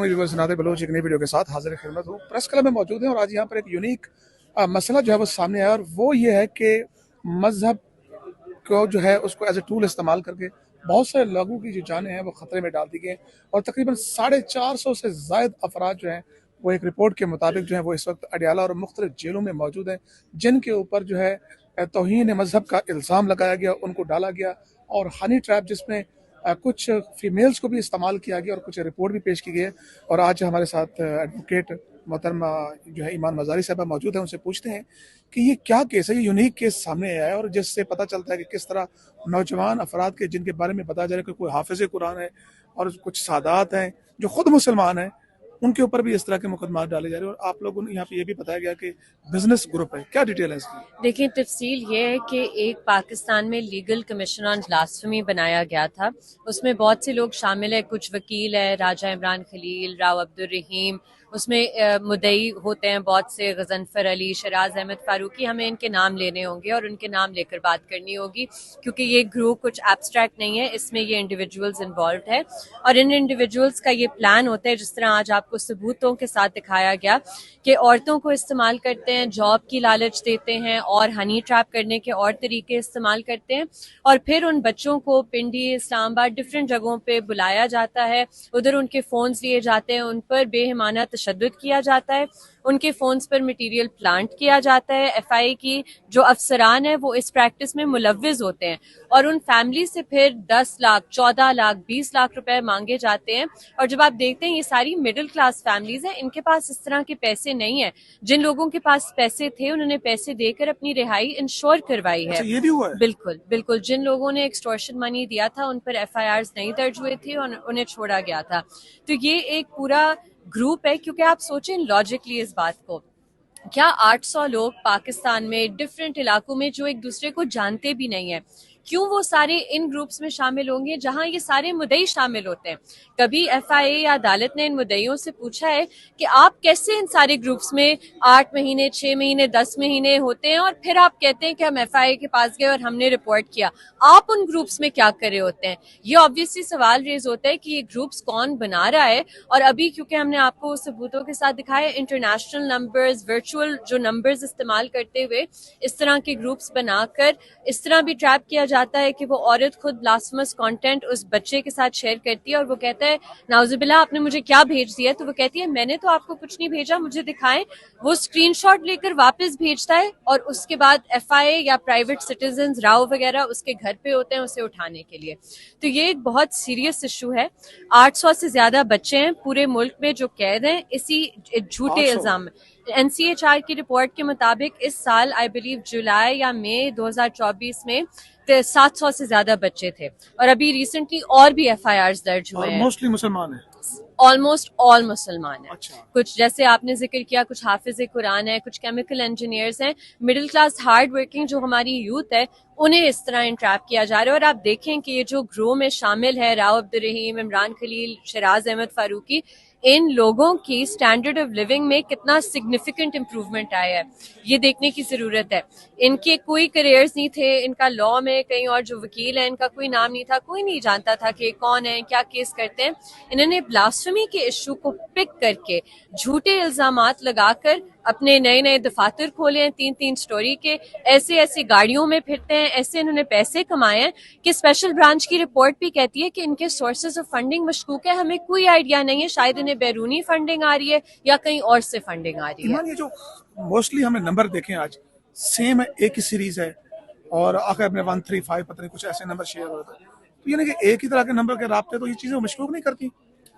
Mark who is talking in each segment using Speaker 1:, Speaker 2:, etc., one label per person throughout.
Speaker 1: तमाम viewers, Nadir Bloch एक नई वीडियो के साथ हाजिर खिदमत हूँ। प्रेस क्लब में मौजूद हैं और आज यहाँ पर एक यूनिक मसला जो है वो सामने आया और वो ये है कि मजहब को जो है उसको एज ए टूल इस्तेमाल करके बहुत सारे लोगों की जो जानें हैं वो ख़तरे में डाल दी गई हैं और तकरीबन 450 से ज़ायद अफराद जो हैं वो एक रिपोर्ट के मुताबिक जो है वो इस वक्त अडियाला और मुख्तलिफ जेलों में मौजूद हैं, जिनके ऊपर जो है तौहीन मजहब का इल्ज़ाम लगाया गया, उनको डाला गया और हनी ट्रैप जिसमें कुछ फीमेल्स को भी इस्तेमाल किया गया और कुछ रिपोर्ट भी पेश की गई है। और आज हमारे साथ एडवोकेट मोहतरमा जो है ईमान मज़ारी साहबा मौजूद है, उनसे पूछते हैं कि ये क्या केस है, ये यूनिक केस सामने आया है और जिससे पता चलता है कि किस तरह नौजवान अफराद के जिनके बारे में बताया जा रहा है कि कोई हाफिज़ कुरान है और कुछ सादात हैं जो खुद मुसलमान हैं, उनके ऊपर भी इस तरह के मुकदमा डाले जा रहे हैं। और आप लोगों ने यहाँ पे ये भी बताया गया कि बिजनेस ग्रुप है, क्या डिटेल है इसकी?
Speaker 2: देखिए, तफसील ये है कि एक पाकिस्तान में लीगल कमीशन ऑन ब्लास्फेमी बनाया गया था। उसमें बहुत से लोग शामिल है, कुछ वकील है, राजा इमरान खलील, राव अब्दुल रहीम, उसमें मुद्दई होते हैं बहुत से, गजनफर अली, शराज अहमद फारूकी। हमें इनके नाम लेने होंगे और उनके नाम लेकर बात करनी होगी, क्योंकि ये ग्रुप कुछ एब्स्ट्रैक्ट नहीं है, इसमें ये इंडिविजुअल्स इन्वॉल्व है और इन इंडिविजुअल्स का ये प्लान होता है, जिस तरह आज आपको सबूतों के साथ दिखाया गया कि औरतों को इस्तेमाल करते हैं, जॉब की लालच देते हैं और हनी ट्रैप करने के और तरीके इस्तेमाल करते हैं और फिर उन बच्चों को पिंडी, इस्लामाबाद, डिफरेंट जगहों पे बुलाया जाता है, उधर उनके फोन्स लिए जाते हैं, उन पर बेहिमाना तशद्दुद किया जाता है, उनके फोन्स पर मटेरियल प्लांट किया जाता है। एफआई की जो अफसरान है वो इस प्रैक्टिस में मुलव्विज होते हैं और उन फैमिली से फिर 10 लाख, 14 लाख, 20 लाख रुपए मांगे जाते हैं। और जब आप देखते हैं ये सारी मिडिल क्लास फैमिलीज हैं, इनके पास इस तरह के पैसे नहीं है। जिन लोगों के पास पैसे थे उन्होंने पैसे देकर अपनी रिहाई इंश्योर करवाई है।
Speaker 1: अच्छा, ये भी हुआ है?
Speaker 2: बिल्कुल बिल्कुल, जिन लोगों ने एक्सटॉर्शन मनी दिया था उन पर एफआईआर्स नहीं दर्ज हुए थे और उन्हें छोड़ा गया था। तो ये एक पूरा ग्रुप है, क्योंकि आप सोचें लॉजिकली इस बात को, क्या 800 लोग पाकिस्तान में डिफरेंट इलाकों में जो एक दूसरे को जानते भी नहीं है, क्यों वो सारे इन ग्रुप्स में शामिल होंगे जहां ये सारे मुद्दई शामिल होते हैं? कभी एफआईए या अदालत ने इन मुद्दइयों से पूछा है कि आप कैसे इन सारे ग्रुप्स में 8 महीने, 6 महीने, 10 महीने होते हैं और फिर आप कहते हैं कि हम एफआईए के पास गए और हमने रिपोर्ट किया, आप उन ग्रुप्स में क्या कर रहे होते हैं? ये ऑब्वियसली सवाल रेज होता है कि ये ग्रुप्स कौन बना रहा है। और अभी क्योंकि हमने आपको सबूतों के साथ दिखाया, इंटरनेशनल नंबर्स, वर्चुअल जो नंबर्स इस्तेमाल करते हुए इस तरह के ग्रुप्स बनाकर इस तरह भी ट्रैप किया जाता है कि वो औरत खुद ब्लास्फेमस कंटेंट उस बच्चे के साथ शेयर करती है और वो कहता है, नाउजुबिल्लाह, आपने मुझे क्या भेज दिया? तो वो कहती है, मैंने तो आपको कुछ नहीं भेजा, मुझे दिखाएं। वो स्क्रीनशॉट लेकर वापस भेजता है और उसके बाद एफआईए या प्राइवेट सिटीजन, राव वगैरह उसके घर पे होते हैं उसे उठाने के लिए। तो ये एक बहुत सीरियस इशू है। 800 से ज्यादा बच्चे हैं पूरे मुल्क में जो कैद हैं इसी झूठे इल्जाम में। एनसीएचआर की रिपोर्ट के मुताबिक इस साल आई बिलीव जुलाई या मई 2024 में 700 से ज्यादा बच्चे थे और अभी रिसेंटली और भी एफआईआर्स दर्ज हुए हैं।
Speaker 1: मोस्टली मुसलमान है,
Speaker 2: ऑलमोस्ट ऑल मुसलमान है।
Speaker 1: अच्छा।
Speaker 2: कुछ जैसे आपने जिक्र किया, कुछ हाफिज कुरान है, कुछ केमिकल इंजीनियर्स हैं, मिडिल क्लास हार्ड वर्किंग जो हमारी यूथ है उन्हें इस तरह इंट्रैप किया जा रहा है। और आप देखें कि ये जो ग्रोह में शामिल है, राव अब्दुल रहीम, इमरान खलील, शराज अहमद फारूकी, इन लोगों की स्टैंडर्ड ऑफ लिविंग में कितना सिग्निफिकेंट इंप्रूवमेंट आया है ये देखने की जरूरत है। इनके कोई करियर्स नहीं थे, इनका लॉ में कहीं और जो वकील है इनका कोई नाम नहीं था, कोई नहीं जानता था कि कौन है, क्या केस करते हैं। इन्होंने ब्लास्फेमी के इशू को पिक करके झूठे इल्जामात लगाकर अपने नए नए दफातर खोले हैं, 3-3 स्टोरी के, ऐसे ऐसी गाड़ियों में फिरते हैं, ऐसे इन्होंने पैसे कमाए हैं कि स्पेशल ब्रांच की रिपोर्ट भी कहती है कि इनके सोर्सेज ऑफ फंडिंग मशकूक है। हमें कोई आइडिया नहीं है, शायद इन्हें बैरूनी फंडिंग आ रही है या कहीं और से फंडिंग आ रही है।
Speaker 1: ये जो मोस्टली हमने नंबर देखे आज सेम है, एक ही सीरीज है और आखिर अपने 135 पता नहीं कुछ ऐसे नंबर शेयर हो रहे थे, तो यानी कि एक ही तरह के नंबर के राब्ते, तो ये चीजें मशकूक नहीं करती?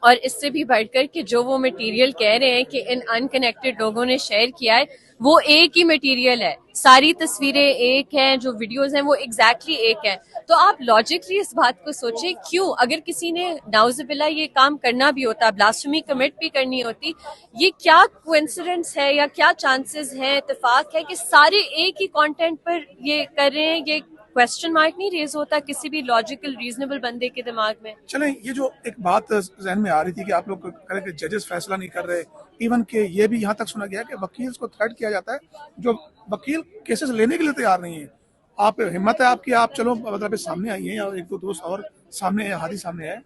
Speaker 2: और इससे भी बढ़कर कि जो वो मटेरियल कह रहे हैं कि इन अनकनेक्टेड लोगों ने शेयर किया है, वो एक ही मटेरियल है, सारी तस्वीरें एक हैं, जो वीडियोस हैं वो एग्जैक्टली एक है। तो आप लॉजिकली इस बात को सोचें, क्यों अगर किसी ने नाउजुबिल्लाह ये काम करना भी होता, ब्लास्फेमी कमिट भी करनी होती, ये क्या कोइंसिडेंस है या क्या चांसेस हैं, इत्तेफाक है कि सारे एक ही कंटेंट पर ये कर रहे हैं? ये क्वेश्चन मार्क नहीं रेज होता किसी भी लॉजिकल रीजनेबल बंदे के दिमाग में?
Speaker 1: चलें, ये जो एक बात जहन में आ रही थी कि आप लोग कह रहे कि जजेस फैसला नहीं कर रहे, इवन के ये भी यहाँ तक सुना गया कि वकील को थ्रेट किया जाता है, जो वकील केसेस लेने के लिए तैयार नहीं है। आप हिम्मत है आपकी, आप चलो मतलब सामने आई है या एक दो दोस्त और सामने है, हादी सामने है,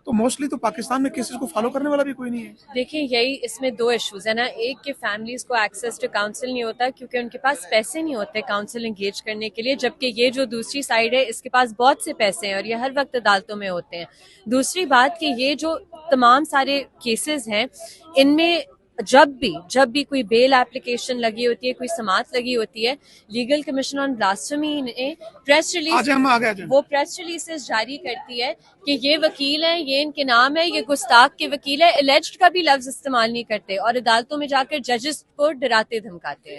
Speaker 1: तो मोस्टली तो पाकिस्तान में केसेस को फॉलो करने वाला भी कोई नहीं है।
Speaker 2: देखिए, यही इसमें दो इश्यूज है ना। एक कि फैमिलीज को एक्सेस टू काउंसिल नहीं होता क्योंकि उनके पास पैसे नहीं होते काउंसिल एंगेज करने के लिए, जबकि ये जो दूसरी साइड है इसके पास बहुत से पैसे हैं और ये हर वक्त अदालतों में होते हैं। दूसरी बात कि ये जो तमाम सारे केसेस हैं इनमें जब भी कोई बेल एप्लीकेशन लगी होती है, कोई समात लगी होती है, लीगल कमीशन ऑन ब्लास्फेमी ने प्रेस रिलीज वो प्रेस रिलीजेस जारी करती है कि ये वकील हैं, ये इनके नाम है, ये गुस्ताख के वकील है, एलिज्ड का भी लफ्ज इस्तेमाल नहीं करते और अदालतों में जाकर जजेस को डराते धमकाते हैं।